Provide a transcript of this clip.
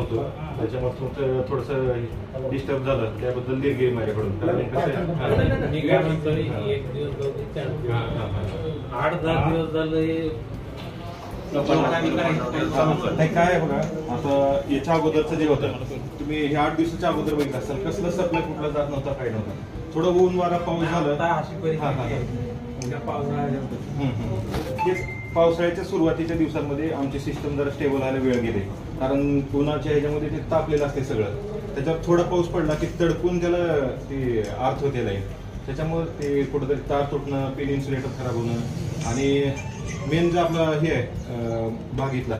नव्हतो, त्याच्यामुळे थोडंसं डिस्टर्ब झालं, त्याबद्दल दीर्घ माझ्याकडून. कारण एक दिवस 8-10 दिवस झालं नाही. काय बघा, आता याच्या अगोदरचं जे होतं, तुम्ही हे 8 दिवसाच्या अगोदर बघितलं असाल, कसलं सप्लाय कुठला जात नव्हता, काय नव्हतं. थोडं ऊन वारा पाऊस झालं, पावसाळ्याच्या सुरुवातीच्या दिवसांमध्ये आमची सिस्टम जरा स्टेबल व्हायला वेळ गेले. कारण उन्हाच्या ह्याच्यामध्ये ते तापलेलं असते सगळं, त्याच्यावर थोडा पाऊस पडला की तडकून त्याला ते अर्थ होते जाईल. त्याच्यामुळे ते कुठंतरी तार तुटणं, पेन इन्सुलेटर खराब होणं, आणि मेन जो आपला हे आहे भाग इथला